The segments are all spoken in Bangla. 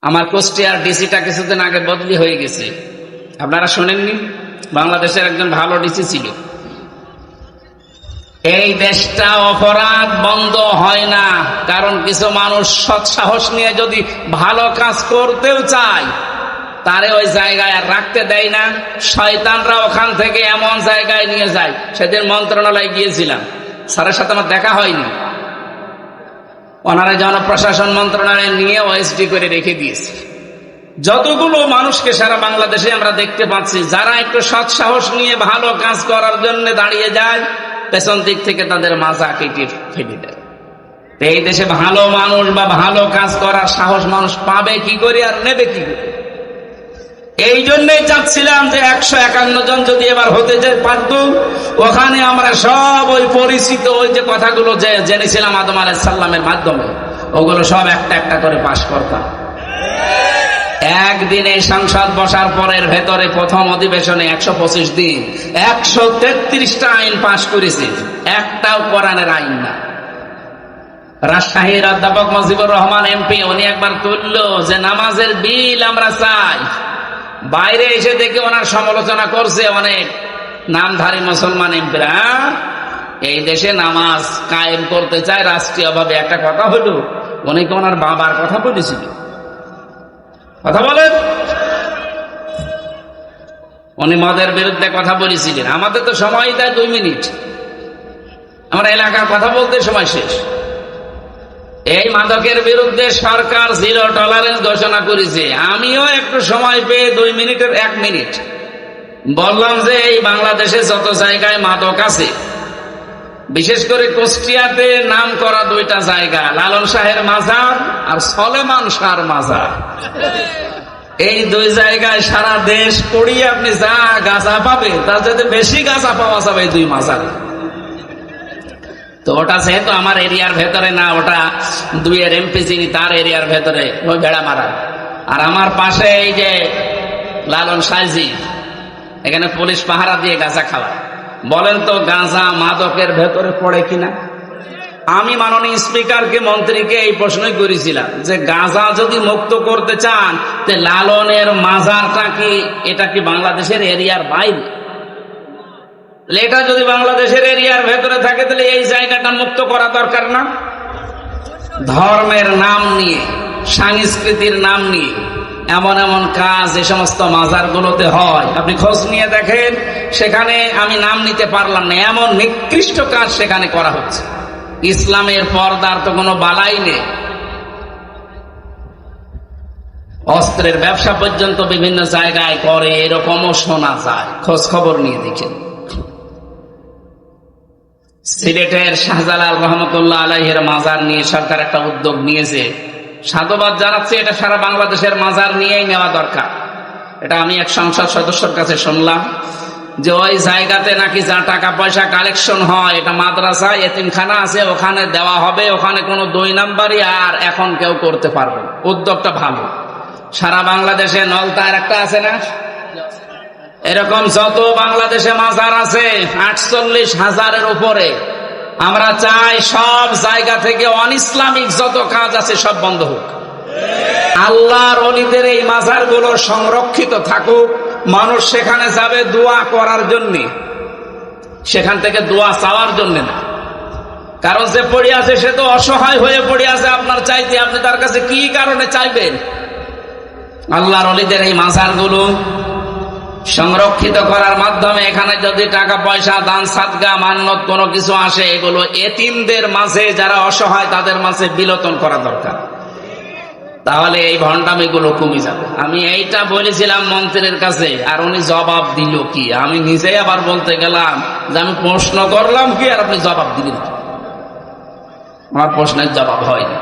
আমার কুষ্টিয়ার ডিসিটা কিছুদিন আগে বদলি হয়ে গেছে, আপনারা শোনেননি? বাংলাদেশের একজন ভালো ডিসি ছিল। এই দেশটা অপরাধ বন্ধ হয় না, কারণ কিছু মানুষ সৎ সাহস নিয়ে যদি ভালো কাজ করতেও চায় তারে ওই জায়গায় আর রাখতে দেয় না। শয়তানরা ওখান থেকে এমন জায়গায় নিয়ে যায়। সেদিন মন্ত্রণালয়ে গিয়েছিলাম, স্যারের সাথে আমার দেখা হয়নি, ওনারা জনপ্রশাসন মন্ত্রণালয়ে নিয়ে ওএসডি করে রেখে দিয়েছে। যতগুলো মানুষকে সারা বাংলাদেশে আমরা দেখতে পাচ্ছি যারা একটু সৎ সাহস নিয়ে ভালো কাজ করার জন্য দাঁড়িয়ে যায়, পেছন দিক থেকে তাদের মাজা কেটে ফেলে দেয়। এই দেশে ভালো মানুষ বা ভালো কাজ করার সাহস মানুষ পাবে কি করে আর নেবে কি করে? এই জন্যই চাচ্ছিলাম যে 151 জন যদি এবার হতে যে পারত, ওখানে আমরা সব ওই পরিচিত ওই যে কথাগুলো যে জেনেছিলাম আদম আলাইহিস সালামের মাধ্যমে, ওগুলো সব একটা একটা করে পাশ করতাম। একদিনে সংসদ বসার পরের ভেতরে প্রথম অধিবেশনে 125 দিন 133টা আইন পাশ করেছে, একটাও কোরআনের আইন না। রাজশাহীর অধ্যাপক মুজিবুর রহমান এমপি উনি একবার তুললো যে নামাজের বিল আমরা চাই, বাইরে এসে দেখে ওনার সমালোচনা করছে অনেক নামধারী মুসলমান এমপিরা। এই দেশে নামাজ কায়েম করতে চায় রাষ্ট্রীয়ভাবে, একটা কথা হলো উনি কি ওনার বাবার কথা বলেছিল? কথা বলেন, উনি মদের বিরুদ্ধে কথা বলেছিলেন। আমাদের তো সময় দেয় 2 মিনিট, আমরা এলাকার কথা বলতে সময় শেষ। এই মাদকের বিরুদ্ধে সরকার 0 টলারেন্স ঘোষণা করেছে। আমিও একটু সময় পেয়ে 2 মিনিটের 1 মিনিট বললাম যে এই বাংলাদেশে যত জায়গায় মাদক আছে, বিশেষ করে কুষ্টিয়াতে নাম করা 2টা জায়গা, লালন শাহের মাজার আর সলেমান শাহর মাজার, এই 2 জায়গায় সারা দেশ পড়িয়ে আপনি যা গাঁজা পাবে তার যাতে বেশি গাঁজা পাওয়া যাবে এই 2 মাজারে। তো ওটা যেহেতু আমার এরিয়ার ভেতরে না, ওটা 2 এমপি যিনি তার এরিয়ার ভেতরে, ওই ভেড়া মারা। আর আমার পাশে এই যে লালন সাইজি, এখানে পুলিশ পাহারা দিয়ে গাঁজা খাওয়া। বলেন তো গাঁজা মাদকের ভেতরে পড়ে কিনা? আমি মাননীয় স্পিকারকে মন্ত্রীকে এই প্রশ্নই করেছিলাম যে গাঁজা যদি মুক্ত করতে চান তে লালনের মাজারটা কি এটা কি বাংলাদেশের এরিয়ার বাইরে? এটা যদি বাংলাদেশের এরিয়ার ভেতরে থাকে তাহলে এই জায়গাটা মুক্ত করা দরকার না? ধর্মের নাম নিয়ে, সংস্কৃতির নাম নিয়ে এমন এমন কাজ এই সমস্ত মাজারগুলোতে হয়, আপনি খোঁজ নিয়ে দেখেন। সেখানে আমি নাম নিতে পারলাম না, এমন নিকৃষ্ট কাজ সেখানে করা হচ্ছে। ইসলামের পর্দার তো কোনো বালাই নেই। অস্ত্রের ব্যবসা পর্যন্ত বিভিন্ন জায়গায় করে, এরকমও শোনা যায়, খোঁজ খবর নিয়ে দেখেন। সিলেটের শাহজালাল রহমতুল্লাহ আলাইহির মাজার নিয়ে সরকার একটা উদ্যোগ নিয়েছে, সাধুবাদ জানাচ্ছে। এটা সারা বাংলাদেশের মাজার নিয়েই নেওয়া দরকার। এটা আমি এক সংসদ সদস্যর কাছে শুনলাম যে ওই জায়গাতে নাকি যা টাকা পয়সা কালেকশন হয়, এটা মাদ্রাসা এতিমখানা আছে, ওখানে দেওয়া হবে। ওখানে কোনো 2 নাম্বারই আর এখন কেউ করতে পারবে। উদ্যোগটা ভালো। সারা বাংলাদেশে নলতার একটা আছে না, এরকম যত বাংলাদেশে মাজার আছে 48,000-এর উপরে। আমরা চাই সব জায়গা থেকে অনইসলামিক যত কাজ আছে সব বন্ধ হোক। আল্লাহর ওলিদের এই মাজারগুলো সংরক্ষিত থাকুক, মানুষ সেখানে যাবে দোয়া করার জন্য, সেখান থেকে দোয়া চাওয়ার জন্য না। কারণ যে পড়ে আছে সে তো অসহায় হয়ে পড়ে আছে আপনার চাইতে, আপনি তার কাছে কি কারণে চাইবেন? আল্লাহর ওলিদের এই মাজারগুলো সংরক্ষিত করার মাধ্যমে এখানে যদি টাকা পয়সা দান সাদগা মান্নত কোনো কিছু আসে, এগুলো এতিমদের মাঝে, যারা অসহায় তাদের মাঝে বিলোপন করা দরকার। তাহলে এই ভণ্ডামিগুলো কমে যাবে। আমি এইটা বলেছিলাম মন্ত্রীর কাছে, আর উনি জবাব দিল কি? আমি নিজেই আবার বলতে গেলাম যে আমি প্রশ্ন করলাম কি আর আপনি জবাব দিলেন। আমার প্রশ্নের জবাব হয়নি।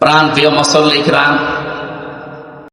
প্রাণ প্রিয় মুসল্লিরা,